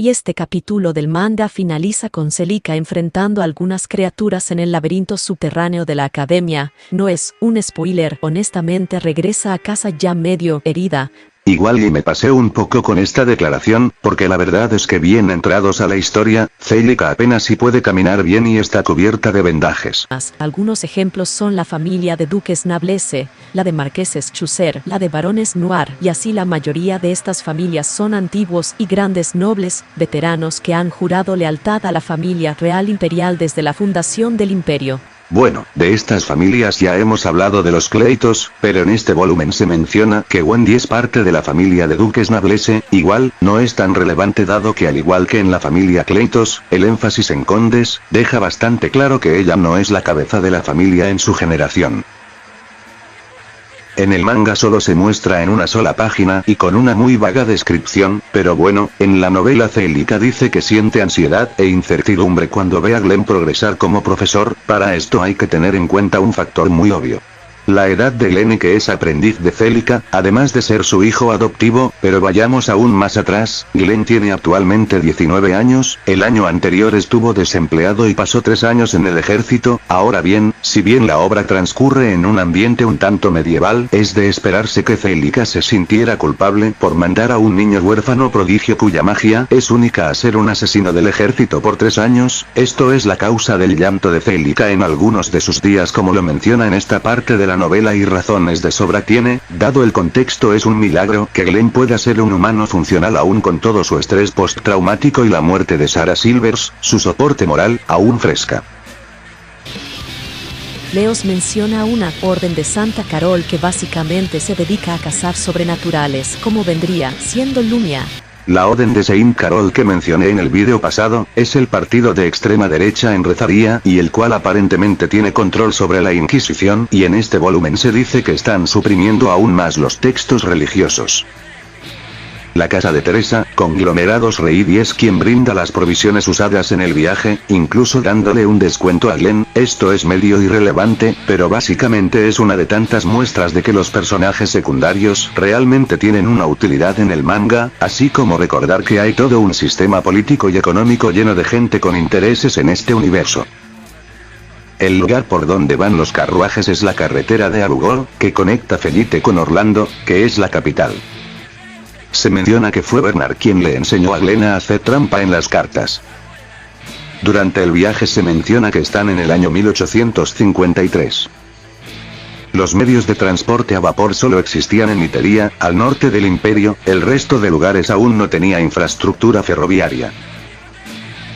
Y este capítulo del manga finaliza con Celica enfrentando a algunas criaturas en el laberinto subterráneo de la academia. No es un spoiler, honestamente regresa a casa ya medio herida. Igual y me pasé un poco con esta declaración, porque la verdad es que bien entrados a la historia, Celica apenas si puede caminar bien y está cubierta de vendajes. Algunos ejemplos son la familia de duques Nablese, la de marqueses Chusser, la de barones Noir, y así la mayoría de estas familias son antiguos y grandes nobles, veteranos que han jurado lealtad a la familia real imperial desde la fundación del imperio. Bueno, de estas familias ya hemos hablado de los Cleitos, pero en este volumen se menciona que Wendy es parte de la familia de duques Nablese. Igual, no es tan relevante dado que al igual que en la familia Cleitos, el énfasis en condes, deja bastante claro que ella no es la cabeza de la familia en su generación. En el manga solo se muestra en una sola página y con una muy vaga descripción, pero bueno, en la novela Celica dice que siente ansiedad e incertidumbre cuando ve a Glenn progresar como profesor. Para esto hay que tener en cuenta un factor muy obvio. La edad de Glenn, que es aprendiz de Celica, además de ser su hijo adoptivo, pero vayamos aún más atrás, Glenn tiene actualmente 19 años, el año anterior estuvo desempleado y pasó 3 años en el ejército. Ahora bien, si bien la obra transcurre en un ambiente un tanto medieval, es de esperarse que Celica se sintiera culpable por mandar a un niño huérfano prodigio cuya magia es única a ser un asesino del ejército por 3 años. Esto es la causa del llanto de Celica en algunos de sus días, como lo menciona en esta parte de la novela, y razones de sobra tiene, dado el contexto. Es un milagro que Glenn pueda ser un humano funcional aún con todo su estrés postraumático y la muerte de Sarah Silvers, su soporte moral, aún fresca. Leos menciona una orden de Santa Carol que básicamente se dedica a cazar sobrenaturales, como vendría siendo Lumia. La Orden de Saint Carol que mencioné en el vídeo pasado, es el partido de extrema derecha en Rezaría, y el cual aparentemente tiene control sobre la Inquisición, y en este volumen se dice que están suprimiendo aún más los textos religiosos. La casa de Teresa, Conglomerados Reid, es quien brinda las provisiones usadas en el viaje, incluso dándole un descuento a Glenn. Esto es medio irrelevante, pero básicamente es una de tantas muestras de que los personajes secundarios realmente tienen una utilidad en el manga, así como recordar que hay todo un sistema político y económico lleno de gente con intereses en este universo. El lugar por donde van los carruajes es la carretera de Arugor, que conecta Fellite con Orlando, que es la capital. Se menciona que fue Bernard quien le enseñó a Glenn a hacer trampa en las cartas. Durante el viaje se menciona que están en el año 1853. Los medios de transporte a vapor solo existían en Itería, al norte del imperio. El resto de lugares aún no tenía infraestructura ferroviaria.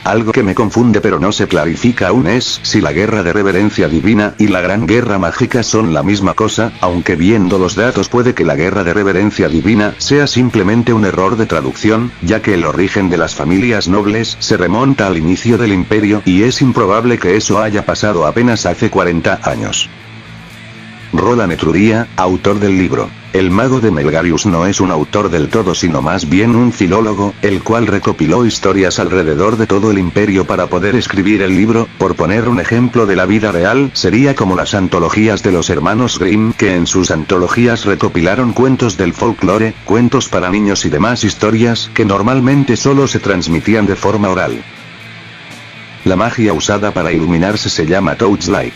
Algo que me confunde pero no se clarifica aún es si la guerra de reverencia divina y la gran guerra mágica son la misma cosa, aunque viendo los datos puede que la guerra de reverencia divina sea simplemente un error de traducción, ya que el origen de las familias nobles se remonta al inicio del imperio y es improbable que eso haya pasado apenas hace 40 años. Roland Etruria, autor del libro El mago de Melgarius, no es un autor del todo sino más bien un filólogo, el cual recopiló historias alrededor de todo el imperio para poder escribir el libro. Por poner un ejemplo de la vida real, sería como las antologías de los hermanos Grimm, que en sus antologías recopilaron cuentos del folclore, cuentos para niños y demás historias que normalmente solo se transmitían de forma oral. La magia usada para iluminarse se llama Touchlight.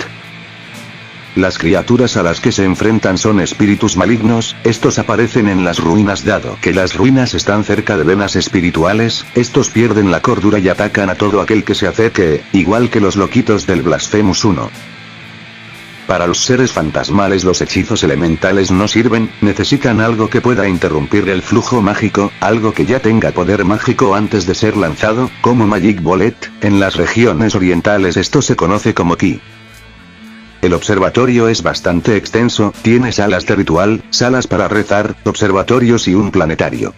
Las criaturas a las que se enfrentan son espíritus malignos. Estos aparecen en las ruinas. Dado que las ruinas están cerca de venas espirituales, estos pierden la cordura y atacan a todo aquel que se acerque, igual que los loquitos del Blasphemous 1. Para los seres fantasmales los hechizos elementales no sirven, necesitan algo que pueda interrumpir el flujo mágico, algo que ya tenga poder mágico antes de ser lanzado, como Magic Bullet. En las regiones orientales esto se conoce como Ki. El observatorio es bastante extenso, tiene salas de ritual, salas para rezar, observatorios y un planetario.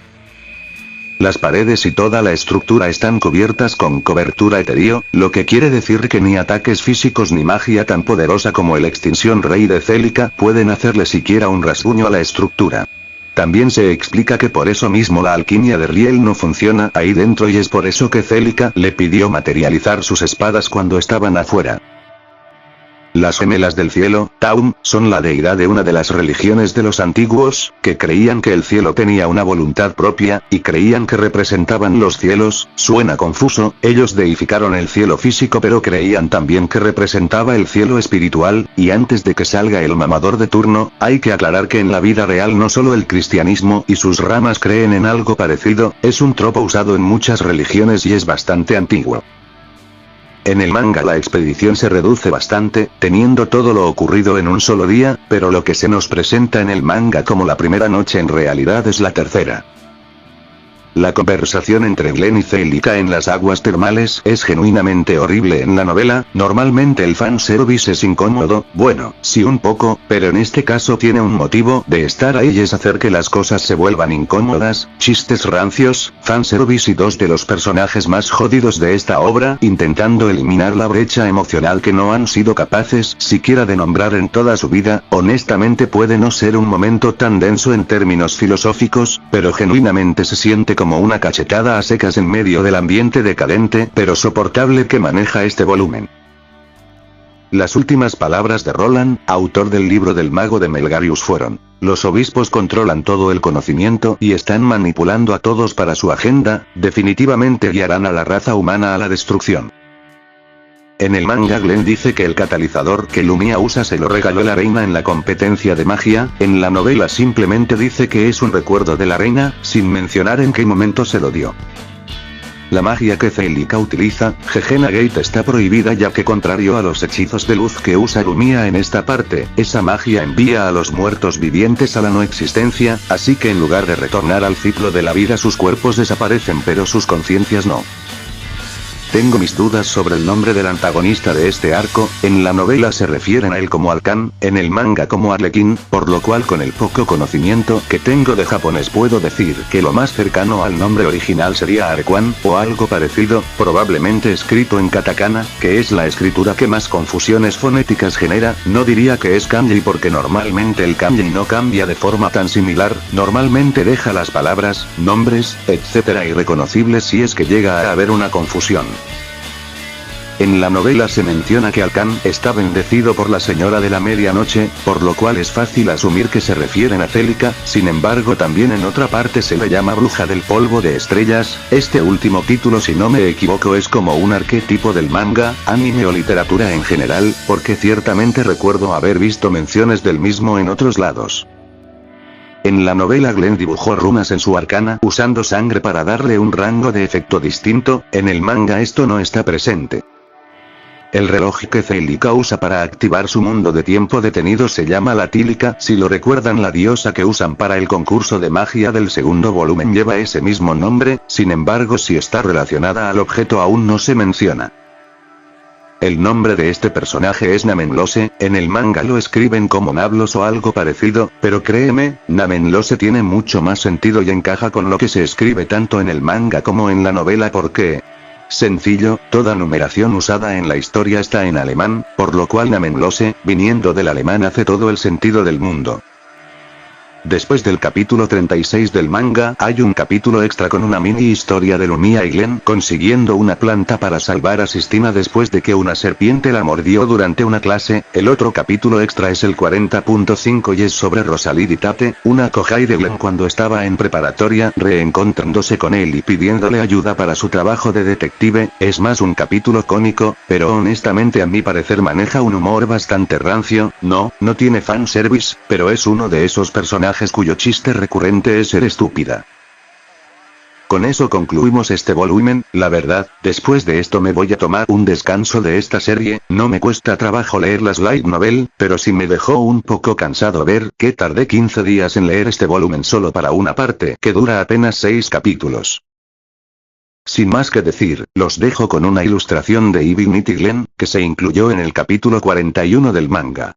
Las paredes y toda la estructura están cubiertas con cobertura etéreo, lo que quiere decir que ni ataques físicos ni magia tan poderosa como el Extinción Rey de Celica pueden hacerle siquiera un rasguño a la estructura. También se explica que por eso mismo la alquimia de Riel no funciona ahí dentro, y es por eso que Celica le pidió materializar sus espadas cuando estaban afuera. Las gemelas del cielo, Taum, son la deidad de una de las religiones de los antiguos, que creían que el cielo tenía una voluntad propia, y creían que representaban los cielos. Suena confuso, ellos deificaron el cielo físico pero creían también que representaba el cielo espiritual, y antes de que salga el mamador de turno, hay que aclarar que en la vida real no solo el cristianismo y sus ramas creen en algo parecido, es un tropo usado en muchas religiones y es bastante antiguo. En el manga la expedición se reduce bastante, teniendo todo lo ocurrido en un solo día, pero lo que se nos presenta en el manga como la primera noche en realidad es la tercera. La conversación entre Glenn y Celica en las aguas termales es genuinamente horrible en la novela. Normalmente el fanservice es incómodo, bueno, sí un poco, pero en este caso tiene un motivo de estar ahí y es hacer que las cosas se vuelvan incómodas, chistes rancios, fanservice y dos de los personajes más jodidos de esta obra intentando eliminar la brecha emocional que no han sido capaces siquiera de nombrar en toda su vida. Honestamente puede no ser un momento tan denso en términos filosóficos, pero genuinamente se siente como una cachetada a secas en medio del ambiente decadente pero soportable que maneja este volumen. Las últimas palabras de Roland, autor del libro del mago de Melgarius fueron: los obispos controlan todo el conocimiento y están manipulando a todos para su agenda, definitivamente guiarán a la raza humana a la destrucción. En el manga Glenn dice que el catalizador que Lumia usa se lo regaló la reina en la competencia de magia. En la novela simplemente dice que es un recuerdo de la reina, sin mencionar en qué momento se lo dio. La magia que Celica utiliza, Gegena Gate, está prohibida ya que contrario a los hechizos de luz que usa Lumia en esta parte, esa magia envía a los muertos vivientes a la no existencia, así que en lugar de retornar al ciclo de la vida sus cuerpos desaparecen pero sus conciencias no. Tengo mis dudas sobre el nombre del antagonista de este arco. En la novela se refieren a él como Alkan, en el manga como Arlequín, por lo cual con el poco conocimiento que tengo de japonés puedo decir que lo más cercano al nombre original sería Arquan, o algo parecido, probablemente escrito en katakana, que es la escritura que más confusiones fonéticas genera. No diría que es kanji porque normalmente el kanji no cambia de forma tan similar, normalmente deja las palabras, nombres, etc. irreconocibles si es que llega a haber una confusión. En la novela se menciona que Alkan está bendecido por la Señora de la Medianoche, por lo cual es fácil asumir que se refieren a Celica. Sin embargo también en otra parte se le llama Bruja del Polvo de Estrellas. Este último título, si no me equivoco, es como un arquetipo del manga, anime o literatura en general, porque ciertamente recuerdo haber visto menciones del mismo en otros lados. En la novela Glenn dibujó runas en su arcana usando sangre para darle un rango de efecto distinto. En el manga esto no está presente. El reloj que Celica usa para activar su mundo de tiempo detenido se llama la Tílica. Si lo recuerdan, la diosa que usan para el concurso de magia del segundo volumen lleva ese mismo nombre, sin embargo si está relacionada al objeto aún no se menciona. El nombre de este personaje es Namenlose, en el manga lo escriben como Nablos o algo parecido, pero créeme, Namenlose tiene mucho más sentido y encaja con lo que se escribe tanto en el manga como en la novela porque... sencillo, toda numeración usada en la historia está en alemán, por lo cual Namenlose, viniendo del alemán, hace todo el sentido del mundo. Después del capítulo 36 del manga, hay un capítulo extra con una mini historia de Lumia y Glenn consiguiendo una planta para salvar a Sistina después de que una serpiente la mordió durante una clase. El otro capítulo extra es el 40.5 y es sobre Rosalie y Tate, una kohai de Glenn cuando estaba en preparatoria, reencontrándose con él y pidiéndole ayuda para su trabajo de detective. Es más un capítulo cómico, pero honestamente a mi parecer maneja un humor bastante rancio. No tiene fanservice, pero es uno de esos personajes cuyo chiste recurrente es ser estúpida. Con eso concluimos este volumen. La verdad, después de esto me voy a tomar un descanso de esta serie. No me cuesta trabajo leer las light novel, pero sí me dejó un poco cansado ver que tardé 15 días en leer este volumen solo para una parte que dura apenas 6 capítulos. Sin más que decir, los dejo con una ilustración de Ivy Nitty Glenn, que se incluyó en el capítulo 41 del manga.